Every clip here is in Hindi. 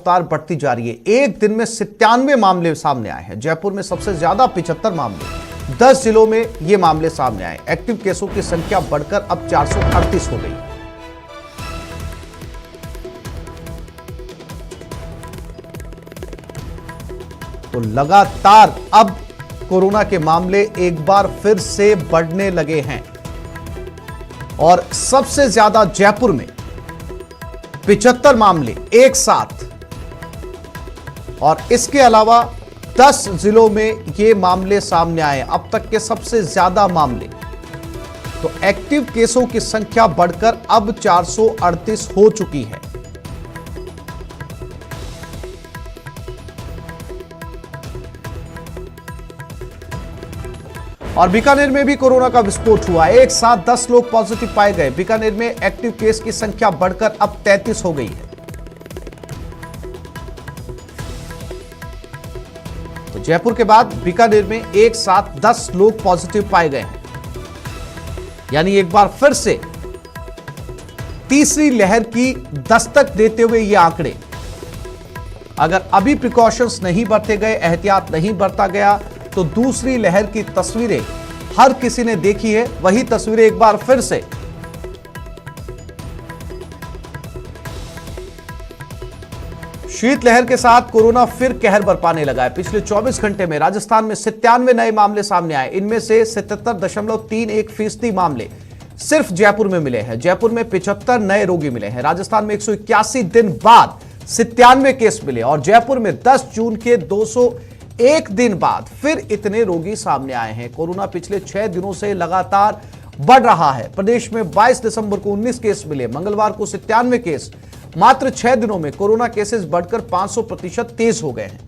रफ्तार बढ़ती जा रही है। एक दिन में 97 मामले सामने आए हैं। जयपुर में सबसे ज्यादा 75 मामले, 10 जिलों में ये मामले सामने आए। एक्टिव केसों की संख्या बढ़कर अब 438 हो गई। तो लगातार अब कोरोना के मामले एक बार फिर से बढ़ने लगे हैं और सबसे ज्यादा जयपुर में 75 मामले एक साथ, और इसके अलावा 10 जिलों में ये मामले सामने आए, अब तक के सबसे ज्यादा मामले। तो एक्टिव केसों की संख्या बढ़कर अब 438 हो चुकी है। और बीकानेर में भी कोरोना का विस्फोट हुआ। एक साथ 10 लोग पॉजिटिव पाए गए। बीकानेर में एक्टिव केस की संख्या बढ़कर अब 33 हो गई है। तो जयपुर के बाद बीकानेर में एक साथ 10 लोग पॉजिटिव पाए गए हैं, यानी एक बार फिर से तीसरी लहर की दस्तक देते हुए ये आंकड़े, अगर अभी प्रिकॉशंस नहीं बरते गए, एहतियात नहीं बरता गया, तो दूसरी लहर की तस्वीरें हर किसी ने देखी है। वही तस्वीरें एक बार फिर से शीतलहर के साथ कोरोना फिर कहर बरपाने लगा है। पिछले 24 घंटे में राजस्थान में 97 नए मामले सामने आए। इनमें से 77.31% मामले सिर्फ जयपुर में मिले हैं। जयपुर में 75 नए रोगी मिले हैं। राजस्थान में 181 दिन बाद 97 केस मिले और जयपुर में 10 जून के 201 दिन बाद फिर इतने रोगी सामने आए हैं। कोरोना पिछले 6 दिनों से लगातार बढ़ रहा है। प्रदेश में 22 दिसंबर को 19 केस मिले, मंगलवार को 97 केस। मात्र 6 दिनों में कोरोना केसेस बढ़कर 500% तेज हो गए हैं।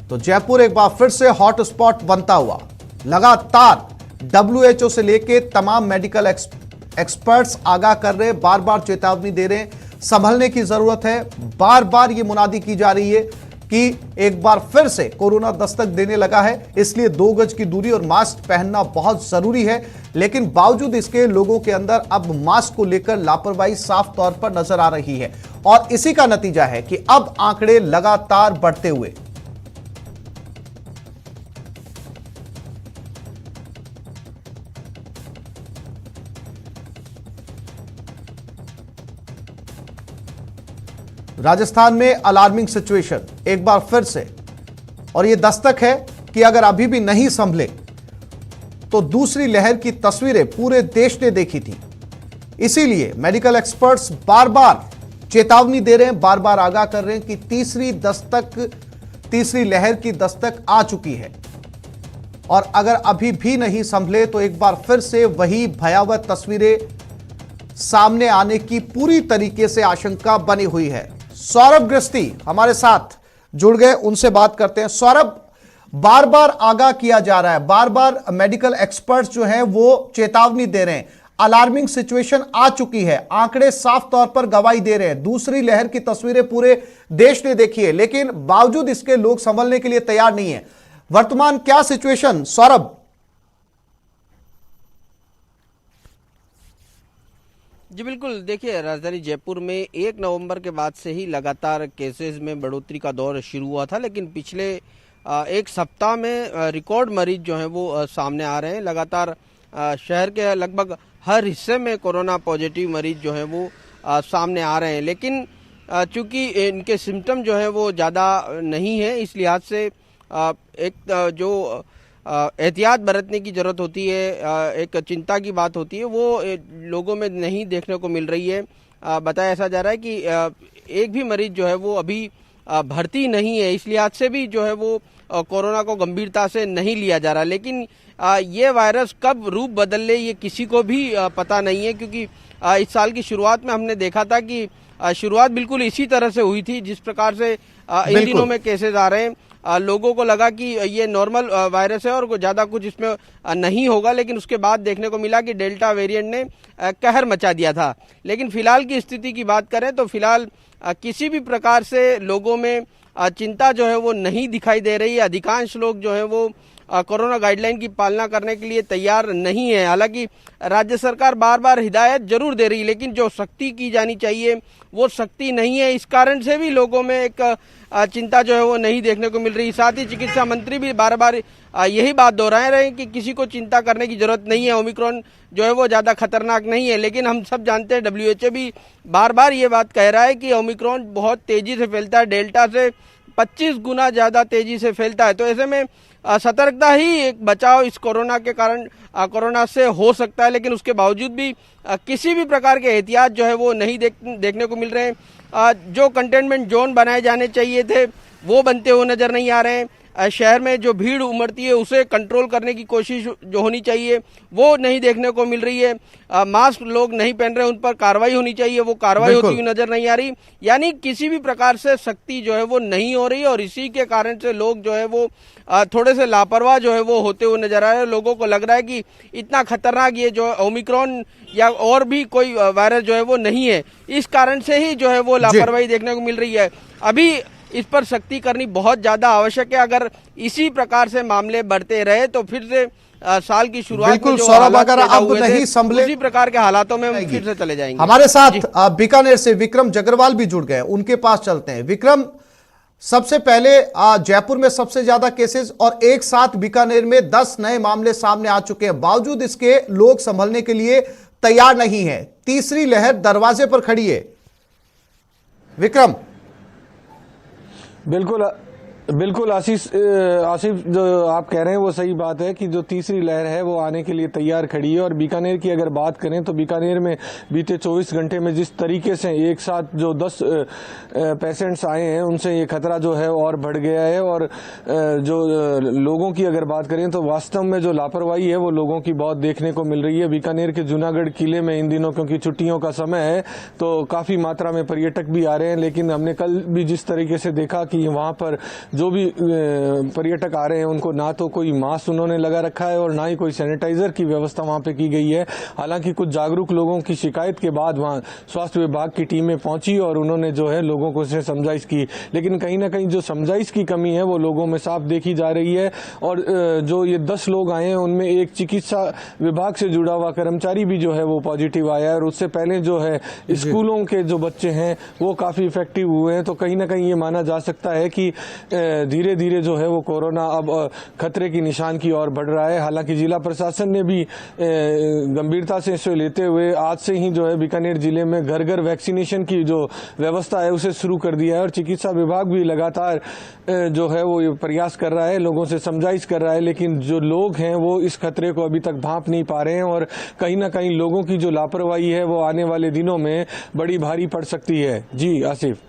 तो जयपुर एक बार फिर से हॉट स्पॉट बनता हुआ, लगातार WHO से लेके तमाम मेडिकल एक्सपर्ट्स आगाह कर रहे, बार बार चेतावनी दे रहे, संभलने की जरूरत है। बार बार ये मुनादी की जा रही है कि एक बार फिर से कोरोना दस्तक देने लगा है, इसलिए 2 गज की दूरी और मास्क पहनना बहुत जरूरी है। लेकिन बावजूद इसके लोगों के अंदर अब मास्क को लेकर लापरवाही साफ तौर पर नजर आ रही है और इसी का नतीजा है कि अब आंकड़े लगातार बढ़ते हुए राजस्थान में अलार्मिंग सिचुएशन एक बार फिर से, और यह दस्तक है कि अगर अभी भी नहीं संभले तो दूसरी लहर की तस्वीरें पूरे देश ने देखी थी। इसीलिए मेडिकल एक्सपर्ट्स बार बार चेतावनी दे रहे हैं, बार बार आगाह कर रहे हैं कि तीसरी लहर की दस्तक आ चुकी है और अगर अभी भी नहीं संभले तो एक बार फिर से वही भयावह तस्वीरें सामने आने की पूरी तरीके से आशंका बनी हुई है। सौरभ गृहस्थी हमारे साथ जुड़ गए, उनसे बात करते हैं। सौरभ, बार बार आगाह किया जा रहा है, बार बार मेडिकल एक्सपर्ट्स जो हैं वो चेतावनी दे रहे हैं, अलार्मिंग सिचुएशन आ चुकी है, आंकड़े साफ तौर पर गवाही दे रहे हैं, दूसरी लहर की तस्वीरें पूरे देश ने देखी है, लेकिन बावजूद इसके लोग संभलने के लिए तैयार नहीं है। वर्तमान क्या सिचुएशन सौरभ? जी बिल्कुल, देखिए राजधानी जयपुर में 1 नवंबर के बाद से ही लगातार केसेस में बढ़ोतरी का दौर शुरू हुआ था, लेकिन पिछले एक सप्ताह में रिकॉर्ड मरीज जो हैं वो सामने आ रहे हैं। लगातार शहर के लगभग हर हिस्से में कोरोना पॉजिटिव मरीज जो हैं वो सामने आ रहे हैं, लेकिन चूंकि इनके सिम्टम जो है वो ज़्यादा नहीं है, इस लिहाज से एक जो एहतियात बरतने की जरूरत होती है, एक चिंता की बात होती है, वो लोगों में नहीं देखने को मिल रही है। बताया ऐसा जा रहा है कि एक भी मरीज जो है वो अभी भर्ती नहीं है, इस लिहाज से भी जो है वो कोरोना को गंभीरता से नहीं लिया जा रहा। लेकिन ये वायरस कब रूप बदल ले ये किसी को भी पता नहीं है, क्योंकि इस साल की शुरुआत में हमने देखा था कि शुरुआत बिल्कुल इसी तरह से हुई थी जिस प्रकार से इन दिनों में केसेस आ रहे हैं। लोगों को लगा कि ये नॉर्मल वायरस है और ज़्यादा कुछ इसमें नहीं होगा, लेकिन उसके बाद देखने को मिला कि डेल्टा वेरिएंट ने कहर मचा दिया था। लेकिन फिलहाल की स्थिति की बात करें तो फिलहाल किसी भी प्रकार से लोगों में चिंता जो है वो नहीं दिखाई दे रही है। अधिकांश लोग जो है वो कोरोना गाइडलाइन की पालना करने के लिए तैयार नहीं है। हालांकि राज्य सरकार बार बार हिदायत जरूर दे रही है, लेकिन जो सख्ती की जानी चाहिए वो सख्ती नहीं है। इस कारण से भी लोगों में एक चिंता जो है वो नहीं देखने को मिल रही। साथ ही चिकित्सा मंत्री भी बार बार यही बात दोहराए रहे कि किसी को चिंता करने की जरूरत नहीं है, ओमिक्रॉन जो है वो ज्यादा खतरनाक नहीं है। लेकिन हम सब जानते हैं, WHO भी बार बार ये बात कह रहा है कि ओमिक्रॉन बहुत तेजी से फैलता है, डेल्टा से 25 गुना ज्यादा तेजी से फैलता है। तो ऐसे में सतर्कता ही एक बचाव इस कोरोना के कारण कोरोना से हो सकता है, लेकिन उसके बावजूद भी किसी भी प्रकार के एहतियात जो है वो नहीं देखने को मिल रहे हैं। जो कंटेनमेंट जोन बनाए जाने चाहिए थे वो बनते हुए नजर नहीं आ रहे हैं। शहर में जो भीड़ उमड़ती है उसे कंट्रोल करने की कोशिश जो होनी चाहिए वो नहीं देखने को मिल रही है। मास्क लोग नहीं पहन रहे, उन पर कार्रवाई होनी चाहिए, वो कार्रवाई होती हुई नजर नहीं आ रही। यानी किसी भी प्रकार से सख्ती जो है वो नहीं हो रही, और इसी के कारण से लोग जो है वो थोड़े से लापरवाह जो है वो होते हुए नजर आ रहे हैं। लोगों को लग रहा है कि इतना खतरनाक ये जो ओमिक्रॉन या और भी कोई वायरस जो है वो नहीं है, इस कारण से ही जो है वो लापरवाही देखने को मिल रही है। अभी इस पर सख्ती करनी बहुत ज्यादा आवश्यक है। अगर इसी प्रकार से मामले बढ़ते रहे तो फिर से साल की शुरुआत में जो सौरभ, अगर अब नहीं संभले उसी प्रकार के हालातों में हम फिर से चले जाएंगे। हमारे साथ बीकानेर से विक्रम जगरवाल भी जुड़ गए, उनके पास चलते हैं। विक्रम, सबसे पहले जयपुर में सबसे ज्यादा केसेस और एक साथ बीकानेर में 10 नए मामले सामने आ चुके हैं, बावजूद इसके लोग संभलने के लिए तैयार नहीं है। तीसरी लहर दरवाजे पर खड़ी है। विक्रम। बिल्कुल आसिफ जो आप कह रहे हैं वो सही बात है कि जो तीसरी लहर है वो आने के लिए तैयार खड़ी है। और बीकानेर की अगर बात करें तो बीकानेर में बीते 24 घंटे में जिस तरीके से एक साथ जो 10 पेशेंट्स आए हैं उनसे ये खतरा जो है और बढ़ गया है। और जो लोगों की अगर बात करें तो वास्तव में जो लापरवाही है वो लोगों की बहुत देखने को मिल रही है। बीकानेर के जूनागढ़ किले में इन दिनों क्योंकि छुट्टियों का समय है तो काफी मात्रा में पर्यटक भी आ रहे हैं, लेकिन हमने कल भी जिस तरीके से देखा कि वहां पर जो भी पर्यटक आ रहे हैं उनको ना तो कोई मास्क उन्होंने लगा रखा है और ना ही कोई सैनिटाइजर की व्यवस्था वहां पे की गई है। हालांकि कुछ जागरूक लोगों की शिकायत के बाद वहां स्वास्थ्य विभाग की टीमें पहुंची और उन्होंने जो है लोगों को से समझाइश की, लेकिन कहीं ना कहीं जो समझाइश की कमी है वो लोगों में साफ देखी जा रही है। और जो ये 10 लोग आए हैं उनमें एक चिकित्सा विभाग से जुड़ा हुआ कर्मचारी भी जो है वो पॉजिटिव आया है। और उससे पहले जो है स्कूलों के जो बच्चे हैं वो काफी इफेक्टिव हुए हैं। तो कहीं ना कहीं ये माना जा सकता है कि धीरे धीरे जो है वो कोरोना अब खतरे की निशान की ओर बढ़ रहा है। हालांकि जिला प्रशासन ने भी गंभीरता से इसे लेते हुए आज से ही जो है बीकानेर जिले में घर घर वैक्सीनेशन की जो व्यवस्था है उसे शुरू कर दिया है। और चिकित्सा विभाग भी लगातार जो है वो प्रयास कर रहा है, लोगों से समझाइश कर रहा है, लेकिन जो लोग हैं वो इस खतरे को अभी तक भांप नहीं पा रहे हैं। और कहीं ना कहीं लोगों की जो लापरवाही है वो आने वाले दिनों में बड़ी भारी पड़ सकती है। जी आसिफ।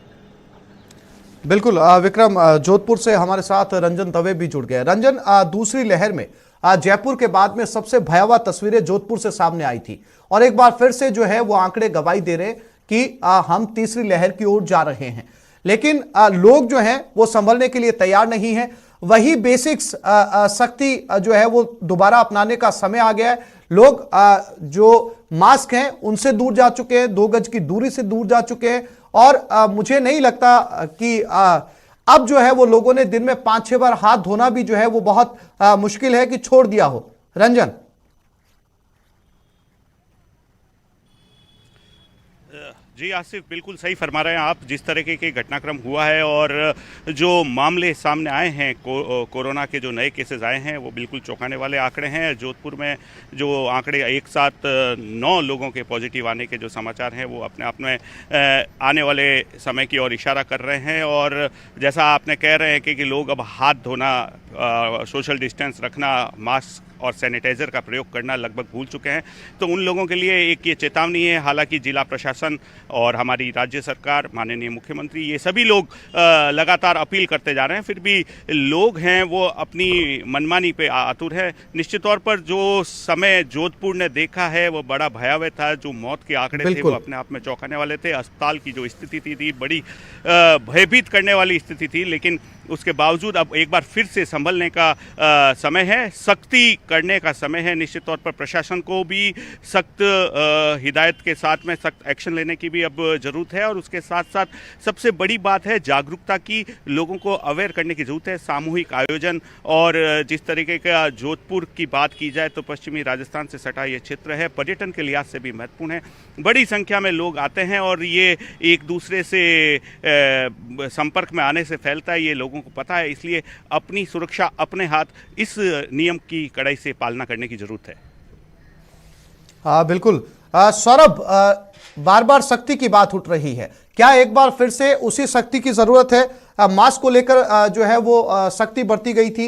बिल्कुल विक्रम, जोधपुर से हमारे साथ रंजन दवे भी जुड़ गए। रंजन, दूसरी लहर में जयपुर के बाद में सबसे भयावह तस्वीरें जोधपुर से सामने आई थी और एक बार फिर से जो है वो आंकड़े गवाही दे रहे कि हम तीसरी लहर की ओर जा रहे हैं, लेकिन लोग जो हैं वो संभलने के लिए तैयार नहीं है। वही बेसिक्स सख्ती जो है वो दोबारा अपनाने का समय आ गया है। लोग जो मास्क हैं उनसे दूर जा चुके हैं, 2 गज की दूरी से दूर जा चुके हैं। और मुझे नहीं लगता कि अब जो है वो लोगों ने दिन में 5-6 बार हाथ धोना भी जो है वो बहुत मुश्किल है कि छोड़ दिया हो। रंजन। जी आसिफ, बिल्कुल सही फरमा रहे हैं आप। जिस तरीके के घटनाक्रम हुआ है और जो मामले सामने आए हैं कोरोना के जो नए केसेस आए हैं वो बिल्कुल चौंकाने वाले आंकड़े हैं। जोधपुर में जो आंकड़े एक साथ 9 लोगों के पॉजिटिव आने के जो समाचार हैं वो अपने आप में आने वाले समय की ओर इशारा कर रहे हैं। और जैसा आपने कह रहे हैं कि लोग अब हाथ धोना, सोशल डिस्टेंस रखना, मास्क और सैनिटाइज़र का प्रयोग करना लगभग भूल चुके हैं, तो उन लोगों के लिए एक ये चेतावनी है। हालांकि जिला प्रशासन और हमारी राज्य सरकार, माननीय मुख्यमंत्री, ये सभी लोग लगातार अपील करते जा रहे हैं, फिर भी लोग हैं वो अपनी मनमानी पे आतुर है। निश्चित तौर पर जो समय जोधपुर ने देखा है वो बड़ा भयावह था। जो मौत के आंकड़े थे वो अपने आप में चौंकाने वाले थे। अस्पताल की जो स्थिति थी बड़ी भयभीत करने वाली स्थिति थी, लेकिन उसके बावजूद अब एक बार फिर से संभलने का समय है, सख्ती करने का समय है। निश्चित तौर पर प्रशासन को भी सख्त हिदायत के साथ में सख्त एक्शन लेने की भी अब ज़रूरत है और उसके साथ साथ सबसे बड़ी बात है जागरूकता की, लोगों को अवेयर करने की ज़रूरत है। सामूहिक आयोजन और जिस तरीके का जोधपुर की बात की जाए तो पश्चिमी राजस्थान से सटा ये क्षेत्र है, पर्यटन के लिहाज से भी महत्वपूर्ण है। बड़ी संख्या में लोग आते हैं और ये एक दूसरे से संपर्क में आने से फैलता है, ये लोगों को पता है। इसलिए अपनी सुरक्षा अपने हाथ, इस नियम की कड़ाई से पालना करने की जरूरत है। हाँ बिल्कुल। सौरभ, बार बार सख्ती की बात उठ रही है, क्या एक बार फिर से उसी सख्ती की जरूरत है? मास्क को लेकर जो है वो सख्ती बरती गई थी,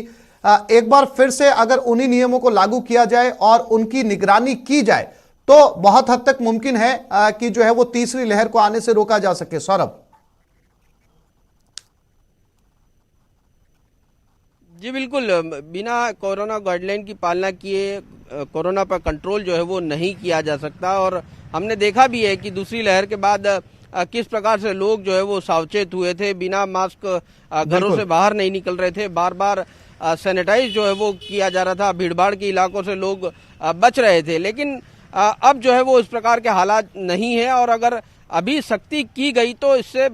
एक बार फिर से अगर उन्हीं नियमों को लागू किया जाए और उनकी निगरानी की जाए तो बहुत हद तक मुमकिन है कि जो है वो तीसरी लहर को आने से रोका जा सके। सौरभ जी बिल्कुल, बिना कोरोना गाइडलाइन की पालना किए कोरोना पर कंट्रोल जो है वो नहीं किया जा सकता। और हमने देखा भी है कि दूसरी लहर के बाद किस प्रकार से लोग जो है वो सावचेत हुए थे, बिना मास्क घरों से बाहर नहीं निकल रहे थे, बार बार सैनिटाइज जो है वो किया जा रहा था, भीड़भाड़ के इलाकों से लोग बच रहे थे। लेकिन अब जो है वो इस प्रकार के हालात नहीं है और अगर अभी सख्ती की गई तो इससे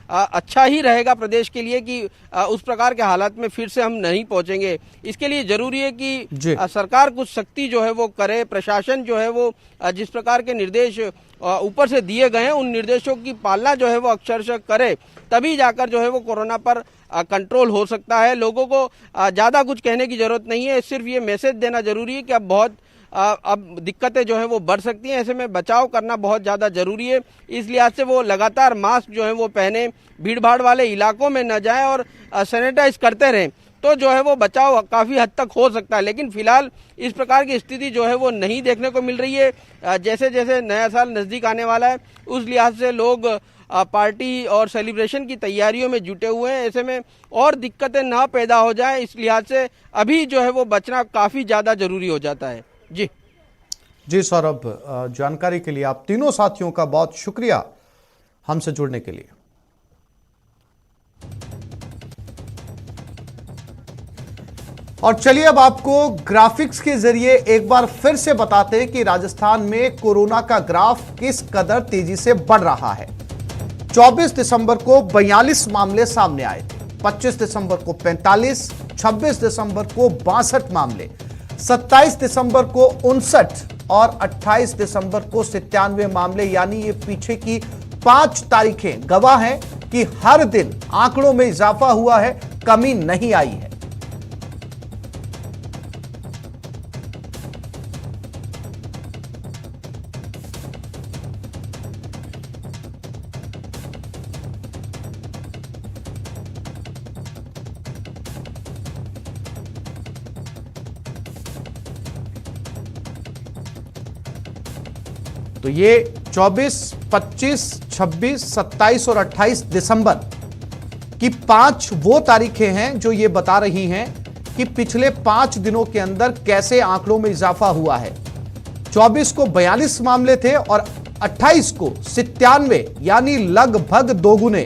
अच्छा ही रहेगा प्रदेश के लिए कि उस प्रकार के हालात में फिर से हम नहीं पहुंचेंगे। इसके लिए जरूरी है कि सरकार कुछ सख्ती जो है वो करे, प्रशासन जो है वो जिस प्रकार के निर्देश ऊपर से दिए गए हैं उन निर्देशों की पालना जो है वो अक्षरशः करे, तभी जाकर जो है वो कोरोना पर कंट्रोल हो सकता है। लोगों को ज्यादा कुछ कहने की जरूरत नहीं है, सिर्फ ये मैसेज देना जरूरी है कि अब दिक्कतें जो है वो बढ़ सकती हैं, ऐसे में बचाव करना बहुत ज़्यादा जरूरी है। इस लिहाज से वो लगातार मास्क जो है वो पहने, भीड़ भाड़ वाले इलाकों में न जाएं और सैनिटाइज करते रहें, तो जो है वो बचाव काफ़ी हद तक हो सकता है। लेकिन फिलहाल इस प्रकार की स्थिति जो है वो नहीं देखने को मिल रही है। जैसे जैसे नया साल नज़दीक आने वाला है उस लिहाज से लोग पार्टी और सेलिब्रेशन की तैयारियों में जुटे हुए हैं। ऐसे में और दिक्कतें ना पैदा हो जाएं, इस लिहाज से अभी जो है वो बचना काफ़ी ज़्यादा जरूरी हो जाता है। जी सौरभ, जानकारी के लिए आप तीनों साथियों का बहुत शुक्रिया हमसे जुड़ने के लिए। और चलिए अब आपको ग्राफिक्स के जरिए एक बार फिर से बताते हैं कि राजस्थान में कोरोना का ग्राफ किस कदर तेजी से बढ़ रहा है। 24 दिसंबर को 42 मामले सामने आए थे, 25 दिसंबर को 45, 26 दिसंबर को 62 मामले, 27 दिसंबर को 59 और 28 दिसंबर को 97 मामले। यानी ये पीछे की 5 तारीखें गवाह हैं कि हर दिन आंकड़ों में इजाफा हुआ है, कमी नहीं आई है। तो ये 24, 25, 26, 27 और 28 दिसंबर की 5 वो तारीखें हैं जो ये बता रही हैं कि पिछले 5 दिनों के अंदर कैसे आंकड़ों में इजाफा हुआ है। 24 को 42 मामले थे और 28 को 97, यानी लगभग दोगुने।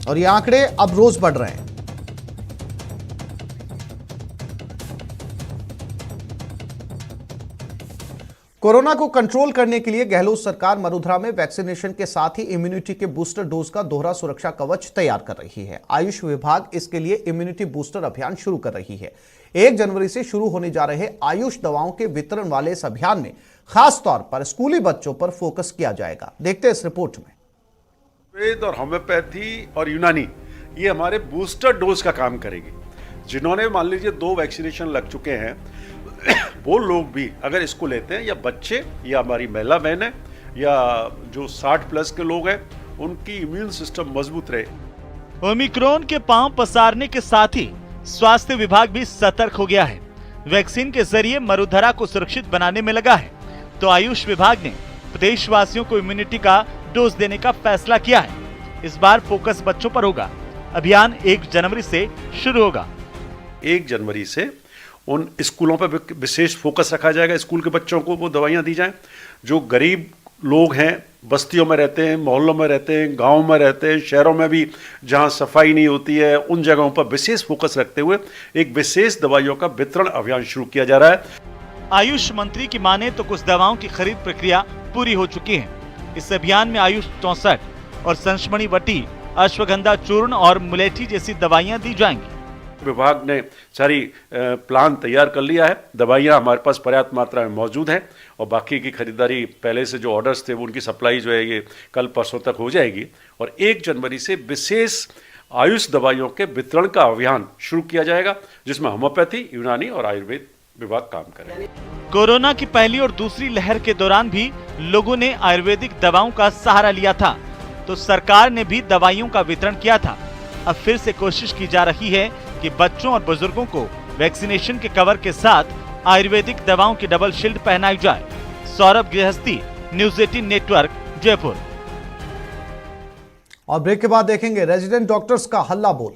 और ये आंकड़े अब रोज बढ़ रहे हैं। कोरोना को कंट्रोल करने के लिए गहलोत सरकार मरुधरा में वैक्सीनेशन के साथ ही इम्यूनिटी के बूस्टर डोज का दोहरा सुरक्षा कवच तैयार कर रही है। आयुष विभाग इसके लिए इम्यूनिटी बूस्टर अभियान शुरू कर रही है। 1 जनवरी से शुरू होने जा रहे आयुष दवाओं के वितरण वाले इस अभियान में खास तौर पर स्कूली बच्चों पर फोकस किया जाएगा। देखते हैं इस रिपोर्ट में। वेद और होम्योपैथी और यूनानी ये हमारे बूस्टर डोज का काम करेगी। जिन्होंने मान लीजिए 2 वैक्सीनेशन लग चुके हैं वो लोग भी अगर इसको लेते हैं, या बच्चे या हमारी महिला बहन है या जो 60 प्लस के लोग हैं, उनकी इम्यून सिस्टम मजबूत रहे। ओमिक्रॉन के पांव पसारने के साथ ही स्वास्थ्य विभाग भी सतर्क हो गया है। वैक्सीन के जरिए मरुधरा को सुरक्षित बनाने में लगा है, तो आयुष विभाग ने प्रदेशवासियों को इम्यूनिटी का डोज देने का फैसला किया है। इस बार फोकस बच्चों पर होगा। अभियान 1 जनवरी से शुरू होगा। 1 जनवरी से उन स्कूलों पर विशेष फोकस रखा जाएगा। स्कूल के बच्चों को वो दवाइयाँ दी जाएं। जो गरीब लोग हैं बस्तियों में रहते हैं, मोहल्लों में रहते हैं, गाँव में रहते हैं, शहरों में भी जहाँ सफाई नहीं होती है, उन जगहों पर विशेष फोकस रखते हुए एक विशेष दवाइयों का वितरण अभियान शुरू किया जा रहा है। आयुष मंत्री की माने तो कुछ दवाओं की खरीद प्रक्रिया पूरी हो चुकी है। इस अभियान में आयुष 64 और संशमणि वटी, अश्वगंधा चूर्ण और मुलेठी जैसी दवाइयां दी जाएंगी। विभाग ने सारी प्लान तैयार कर लिया है, दवाइयां हमारे पास पर्याप्त मात्रा में मौजूद हैं और बाकी की खरीदारी पहले से जो ऑर्डर्स थे वो उनकी सप्लाई जो है ये कल परसों तक हो जाएगी और 1 जनवरी से विशेष आयुष दवाइयों के वितरण का अभियान शुरू किया जाएगा, जिसमें होम्योपैथी, यूनानी और आयुर्वेद विभाग काम करेंगे। कोरोना की पहली और दूसरी लहर के दौरान भी लोगों ने आयुर्वेदिक दवाओं का सहारा लिया था, तो सरकार ने भी दवाइयों का वितरण किया था। अब फिर से कोशिश की जा रही है कि बच्चों और बुजुर्गों को वैक्सीनेशन के कवर के साथ आयुर्वेदिक दवाओं की डबल शील्ड पहनाई जाए। सौरभ गृहस्थी, न्यूज़ 18 नेटवर्क, जयपुर। और ब्रेक के बाद देखेंगे रेजिडेंट डॉक्टर्स का हल्ला बोल।